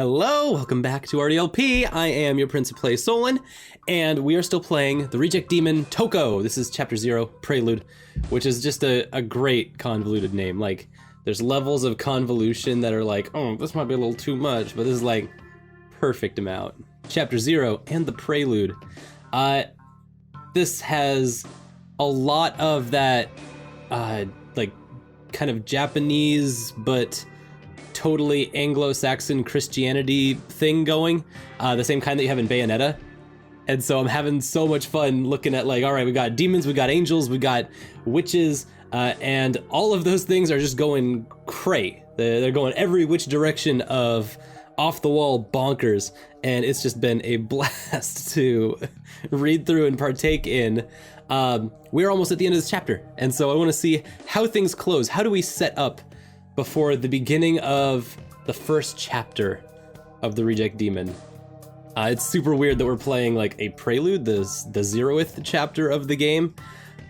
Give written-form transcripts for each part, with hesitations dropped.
Hello, welcome back to RDLP. I am your Prince of Play, Solon, and we are still playing the Reject Demon Toko. This is Chapter 0, Prelude, which is just a great convoluted name. Like, there's levels of convolution that are like, oh, this might be a little too much, but this is like perfect amount. Chapter 0 and the Prelude. This has a lot of that, like, kind of Japanese, but totally Anglo-Saxon Christianity thing going, the same kind that you have in Bayonetta. And so I'm having so much fun looking at, like, all right, we got demons, we got angels, we got witches, and all of those things are just going cray. They're going every which direction of off-the-wall bonkers, and it's just been a blast to read through and partake in. We're almost at the end of this chapter, and so I want to see how things close. How do we set up before the beginning of the first chapter of the Reject Demon? It's super weird that we're playing like a prelude, the 0th chapter of the game,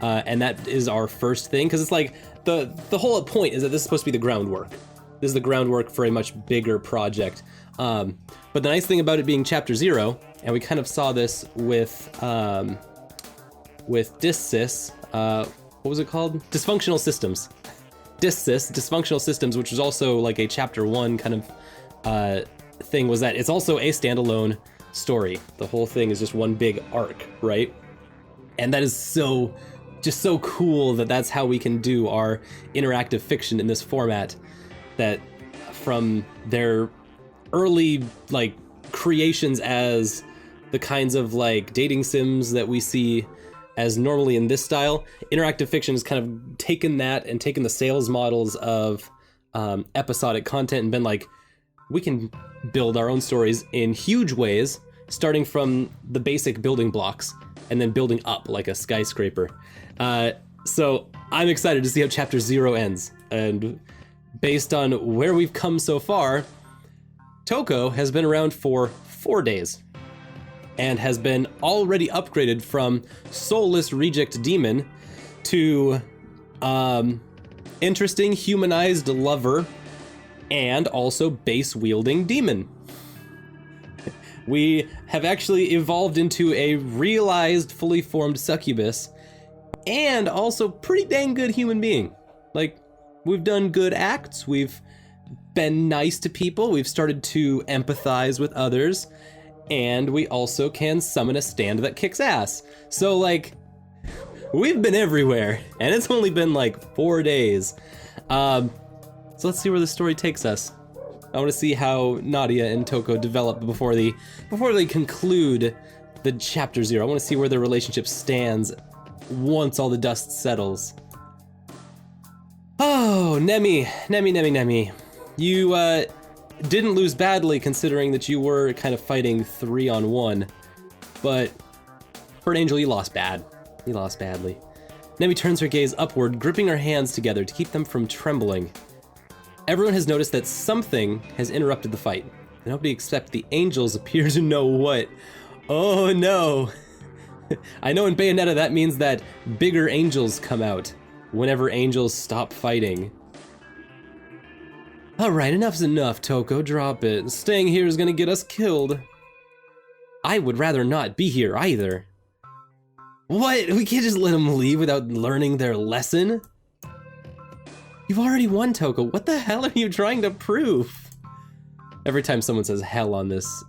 and that is our first thing, because it's like the whole point is that this is supposed to be the groundwork. This is the groundwork for a much bigger project. But the nice thing about it being chapter 0, and we kind of saw this with Dissys, what was it called? Dysfunctional Systems. Dissys, Dysfunctional Systems, which was also like a chapter 1 kind of thing, was that it's also a standalone story. The whole thing is just one big arc, right? And that is just so cool that that's how we can do our interactive fiction in this format, that from their early like creations as the kinds of like dating sims that we see as normally in this style, interactive fiction has kind of taken that and taken the sales models of episodic content and been like, we can build our own stories in huge ways, starting from the basic building blocks and then building up like a skyscraper. So I'm excited to see how chapter 0 ends. And based on where we've come so far, Toko has been around for 4 days and has been already upgraded from soulless reject demon to interesting humanized lover and also base-wielding demon. We have actually evolved into a realized, fully formed succubus and also pretty dang good human being. Like, we've done good acts, we've been nice to people, we've started to empathize with others, and we also can summon a stand that kicks ass. So, like, we've been everywhere, and it's only been like 4 days. So let's see where the story takes us. I want to see how Nadia and Toko develop before they conclude the chapter 0. I want to see where their relationship stands once all the dust settles. Oh, Nemi. You, didn't lose badly considering that you were kind of fighting 3-on-1, but for an angel, you lost bad. You lost badly. Nemi turns her gaze upward, gripping her hands together to keep them from trembling. Everyone has noticed that something has interrupted the fight. Nobody except the angels appear to know what. Oh no! I know in Bayonetta that means that bigger angels come out whenever angels stop fighting. Alright, enough's enough, Toko, drop it. Staying here is gonna get us killed. I would rather not be here either. What? We can't just let them leave without learning their lesson? You've already won, Toko. What the hell are you trying to prove? Every time someone says hell on this,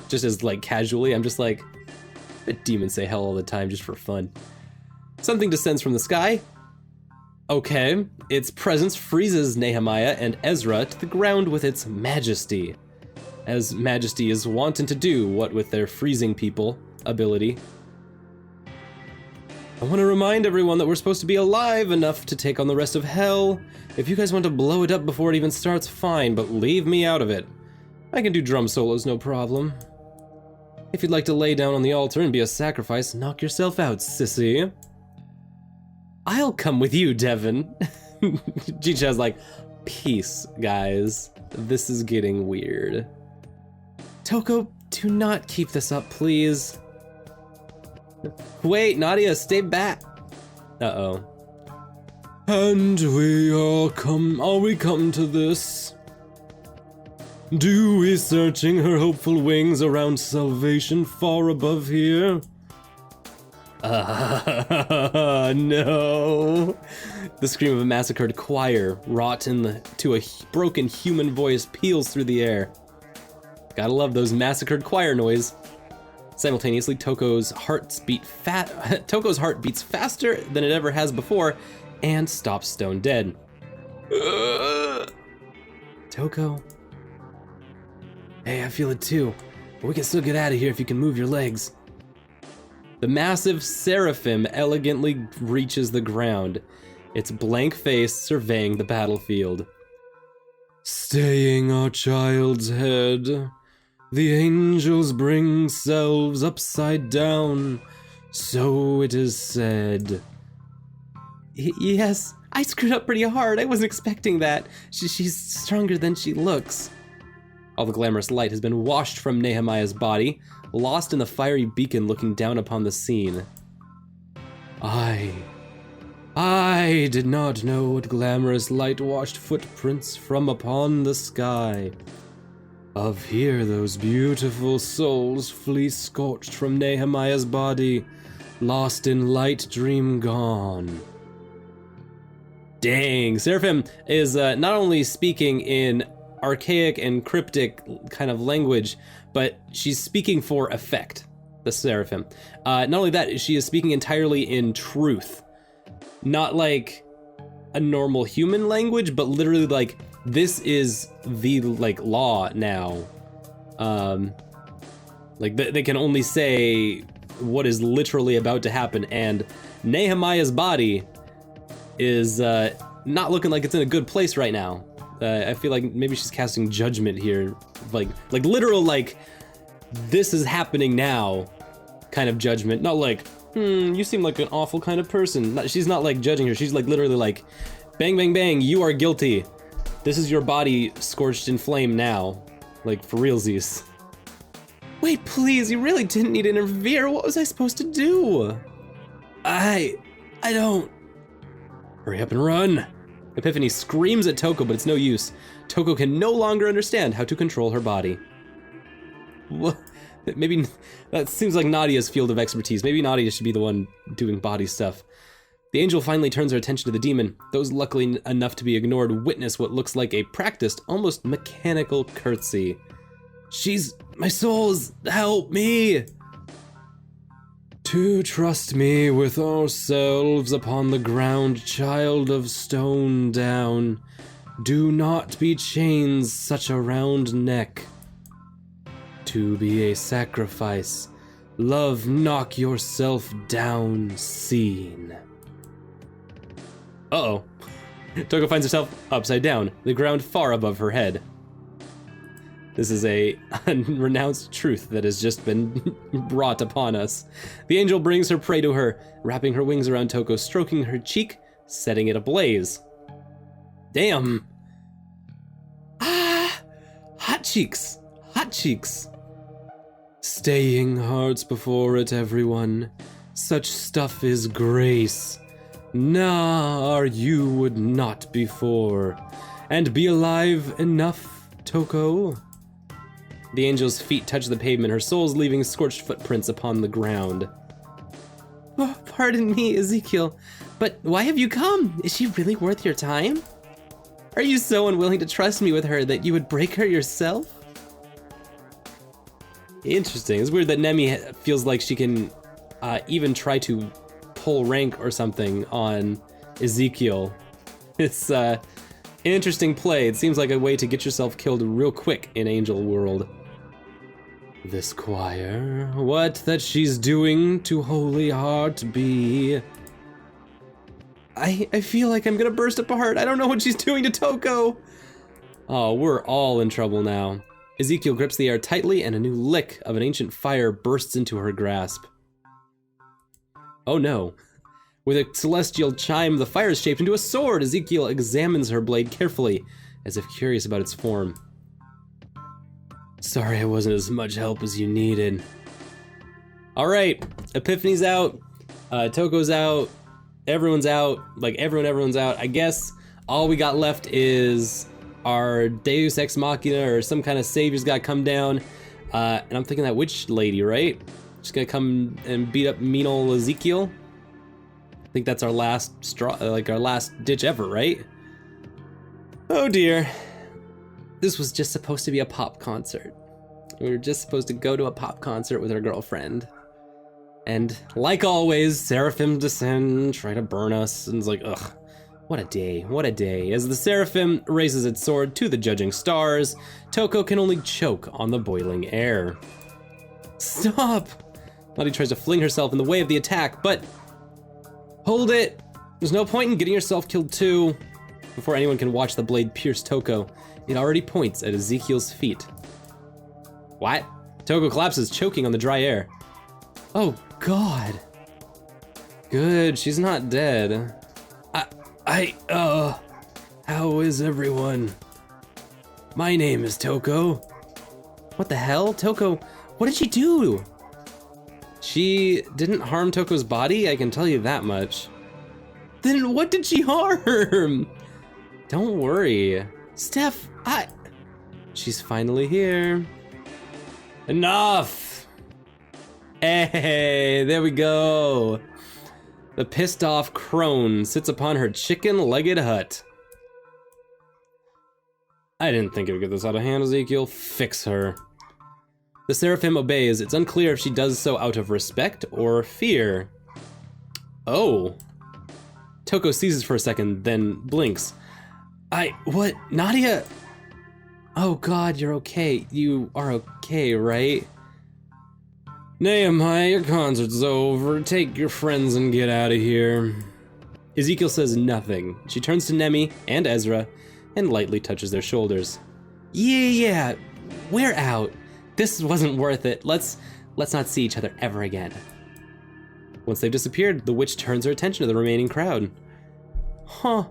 just as like casually, I'm just like, but demons say hell all the time just for fun. Something descends from the sky. Okay, its presence freezes Nehemiah and Ezra to the ground with its majesty, as majesty is wanton to do, what with their freezing people ability. I want to remind everyone that we're supposed to be alive enough to take on the rest of hell. If you guys want to blow it up before it even starts, fine, but leave me out of it. I can do drum solos, no problem. If you'd like to lay down on the altar and be a sacrifice, knock yourself out, sissy. I'll come with you, Devin. Jicha's like, peace, guys. This is getting weird. Toko, do not keep this up, please. Wait, Nadia, stay back. Uh-oh. And we all come to this. Dewy searching her hopeful wings around salvation far above here. No. The scream of a massacred choir, wrought to a broken human voice, peals through the air. Gotta love those massacred choir noise. Simultaneously, Toko's heart beats faster than it ever has before, and stops stone dead. Toko. Hey, I feel it too, but we can still get out of here if you can move your legs. The massive seraphim elegantly reaches the ground, its blank face surveying the battlefield. Staying our child's head, the angels bring selves upside down, so it is said. Yes, I screwed up pretty hard. I wasn't expecting that. She's stronger than she looks. All the glamorous light has been washed from Nehemiah's body, lost in the fiery beacon looking down upon the scene. I did not know what glamorous light-washed footprints from upon the sky. Of here those beautiful souls flee scorched from Nehemiah's body, lost in light dream gone. Dang, Seraphim is not only speaking in archaic and cryptic kind of language, but she's speaking for effect, the Seraphim. Not only that, she is speaking entirely in truth. Not like a normal human language, but literally like, this is the like law now. Like they can only say what is literally about to happen, and Nehemiah's body is not looking like it's in a good place right now. I feel like maybe she's casting judgment here, like literal, like this is happening now kind of judgment, not like, you seem like an awful kind of person. She's not like judging her, she's like literally like, bang, bang, bang, you are guilty. This is your body scorched in flame now, like for realsies. Wait, please, you really didn't need to interfere. What was I supposed to do? I don't. Hurry up and run. Epiphany screams at Toko, but it's no use. Toko can no longer understand how to control her body. What? Maybe that seems like Nadia's field of expertise. Maybe Nadia should be the one doing body stuff. The angel finally turns her attention to the demon. Those luckily enough to be ignored witness what looks like a practiced, almost mechanical curtsy. She's my soul's, help me! To trust me with ourselves upon the ground, child of stone down. Do not be chains such a round neck. To be a sacrifice, love knock yourself down seen. Uh-oh. Toko finds herself upside down, the ground far above her head. This is a unrenounced truth that has just been brought upon us. The angel brings her prey to her, wrapping her wings around Toko, stroking her cheek, setting it ablaze. Damn. Ah! Hot cheeks. Hot cheeks. Staying hearts before it, everyone. Such stuff is grace. Nah, you would not before. And be alive enough, Toko? The angel's feet touch the pavement, her soles leaving scorched footprints upon the ground. Oh, pardon me, Ezekiel, but why have you come? Is she really worth your time? Are you so unwilling to trust me with her that you would break her yourself? Interesting. It's weird that Nemi feels like she can even try to pull rank or something on Ezekiel. It's an interesting play. It seems like a way to get yourself killed real quick in Angel World. This choir, what that she's doing to Holy Heart be? I feel like I'm gonna burst apart. I don't know what she's doing to Toko. Oh, we're all in trouble now. Ezekiel grips the air tightly and a new lick of an ancient fire bursts into her grasp. Oh no. With a celestial chime, the fire is shaped into a sword. Ezekiel examines her blade carefully, as if curious about its form. Sorry I wasn't as much help as you needed. Alright, Epiphany's out, Toko's out, everyone's out, like everyone's out. I guess all we got left is our Deus Ex Machina or some kind of savior's gotta come down. And I'm thinking that witch lady, right? She's gonna come and beat up mean old Ezekiel. I think that's our last straw, like our last ditch ever, right? Oh dear. This was just supposed to be a pop concert. We were just supposed to go to a pop concert with our girlfriend. And like always, Seraphim descend, try to burn us, and it's like, ugh, what a day, what a day. As the Seraphim raises its sword to the judging stars, Toko can only choke on the boiling air. Stop! Lottie tries to fling herself in the way of the attack, but hold it! There's no point in getting yourself killed too. Before anyone can watch the blade pierce Toko, it already points at Ezekiel's feet. What? Toko collapses, choking on the dry air. Oh God. Good, she's not dead. How is everyone? My name is Toko. What the hell? Toko, what did she do? She didn't harm Toko's body, I can tell you that much. Then what did she harm? Don't worry. Steph, she's finally here. Enough! Hey, there we go. The pissed off crone sits upon her chicken-legged hut. I didn't think it would get this out of hand, Ezekiel. Fix her. The Seraphim obeys. It's unclear if she does so out of respect or fear. Oh. Toko seizes for a second, then blinks. What? Nadia? Oh God, you're okay. You are okay, right? Nehemiah, your concert's over. Take your friends and get out of here. Ezekiel says nothing. She turns to Nemi and Ezra and lightly touches their shoulders. Yeah, we're out. This wasn't worth it. Let's not see each other ever again. Once they've disappeared, the witch turns her attention to the remaining crowd. Huh.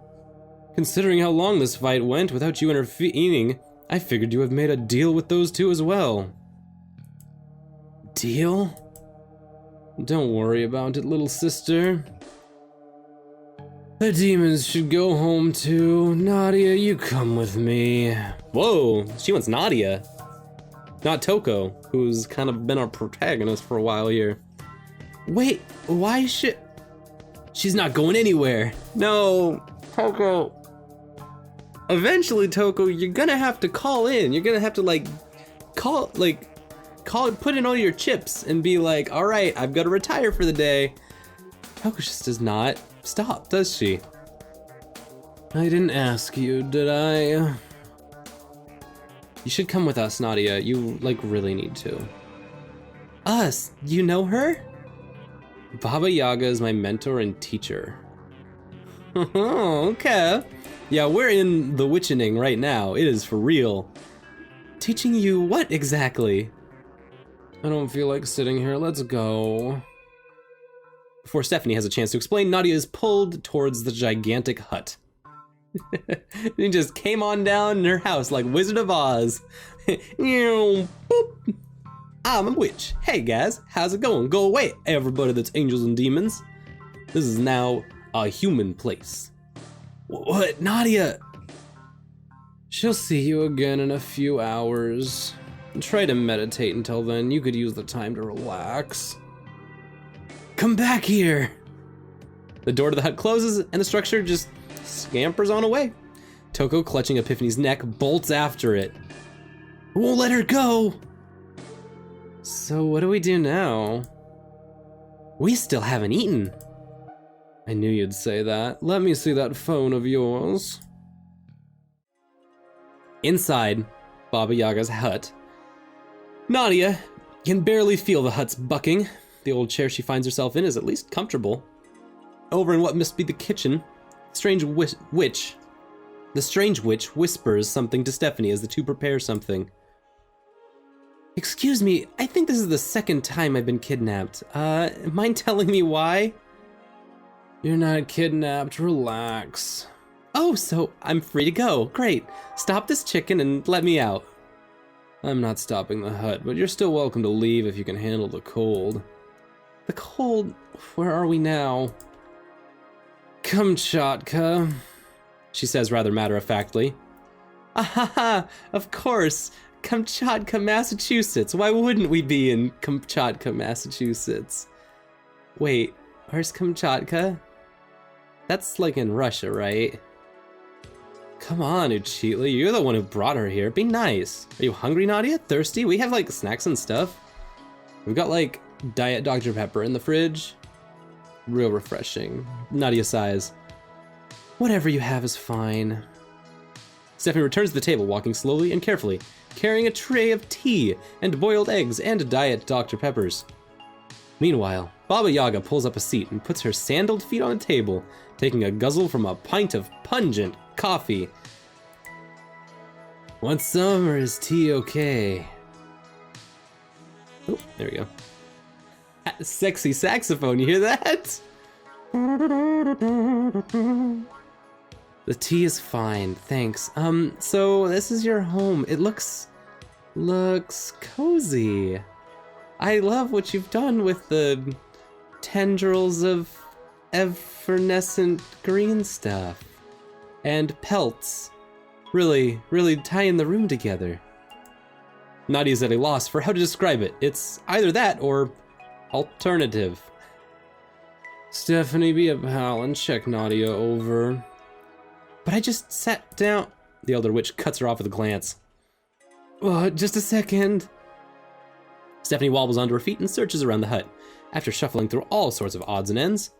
Considering how long this fight went without you intervening, I figured you have made a deal with those two as well. Deal? Don't worry about it, little sister. The demons should go home too. Nadia, you come with me. Whoa, she wants Nadia. Not Toko, who's kind of been our protagonist for a while here. Wait, why should... She's not going anywhere. No, Toko. Eventually, Toko, you're gonna have to call in. You're gonna have to put in all your chips and be like, all right, I've got to retire for the day. Toko just does not stop, does she? I didn't ask you, did I? You should come with us, Nadia. You, really need to. Us? You know her? Baba Yaga is my mentor and teacher. Okay. Yeah, we're in the witchening right now. It is for real. Teaching you what exactly? I don't feel like sitting here. Let's go. Before Stephanie has a chance to explain, Nadia is pulled towards the gigantic hut. He just came on down in her house like Wizard of Oz. Boop. I'm a witch. Hey guys, how's it going? Go away, everybody that's angels and demons. This is now a human place. What, Nadia? She'll see you again in a few hours. Try to meditate until then. You could use the time to relax. Come back here! The door to the hut closes and the structure just scampers on away. Toko, clutching Epiphany's neck, bolts after it. Won't let her go! So what do we do now? We still haven't eaten. I knew you'd say that. Let me see that phone of yours. Inside Baba Yaga's hut, Nadia can barely feel the hut's bucking. The old chair she finds herself in is at least comfortable. Over in what must be the kitchen, the strange witch whispers something to Stephanie as the two prepare something. Excuse me, I think this is the second time I've been kidnapped. Mind telling me why? You're not kidnapped, relax. Oh, so I'm free to go. Great. Stop this chicken and let me out. I'm not stopping the hut, but you're still welcome to leave if you can handle the cold. The cold? Where are we now? Kamchatka, she says rather matter-of-factly. Ahaha, of course. Kamchatka, Massachusetts. Why wouldn't we be in Kamchatka, Massachusetts? Wait, where's Kamchatka? That's like in Russia, right? Come on, Uchitli, you're the one who brought her here. Be nice. Are you hungry, Nadia? Thirsty? We have like snacks and stuff. We've got like Diet Dr. Pepper in the fridge. Real refreshing. Nadia sighs. Whatever you have is fine. Stephanie returns to the table, walking slowly and carefully, carrying a tray of tea and boiled eggs and Diet Dr. Peppers. Meanwhile, Baba Yaga pulls up a seat and puts her sandaled feet on the table, taking a guzzle from a pint of pungent coffee. One summer is tea okay? Oh, there we go. Sexy saxophone, you hear that? The tea is fine, thanks. So this is your home. It looks cozy. I love what you've done with the tendrils of evanescent green stuff. And pelts. Really, really tying the room together. Nadia's at a loss for how to describe it. It's either that or alternative. Stephanie, be a pal and check Nadia over. But I just sat down. The elder witch cuts her off with a glance. Oh, just a second. Stephanie wobbles onto her feet and searches around the hut, after shuffling through all sorts of odds and ends.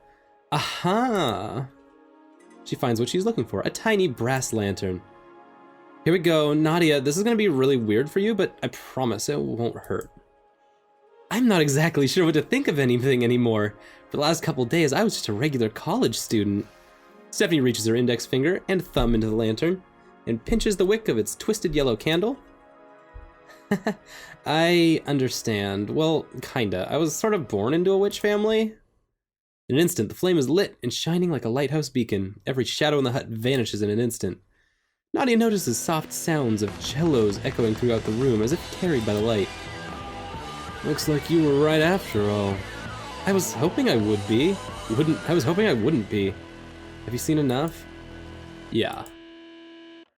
Aha! She finds what she's looking for, a tiny brass lantern. Here we go, Nadia, this is gonna be really weird for you, but I promise it won't hurt. I'm not exactly sure what to think of anything anymore. For the last couple days, I was just a regular college student. Stephanie reaches her index finger and thumb into the lantern, and pinches the wick of its twisted yellow candle. I understand. Well, kinda. I was sort of born into a witch family. In an instant, the flame is lit and shining like a lighthouse beacon. Every shadow in the hut vanishes in an instant. Nadia notices soft sounds of cellos echoing throughout the room as if carried by the light. Looks like you were right after all. I was hoping I would be. I was hoping I wouldn't be. Have you seen enough? Yeah.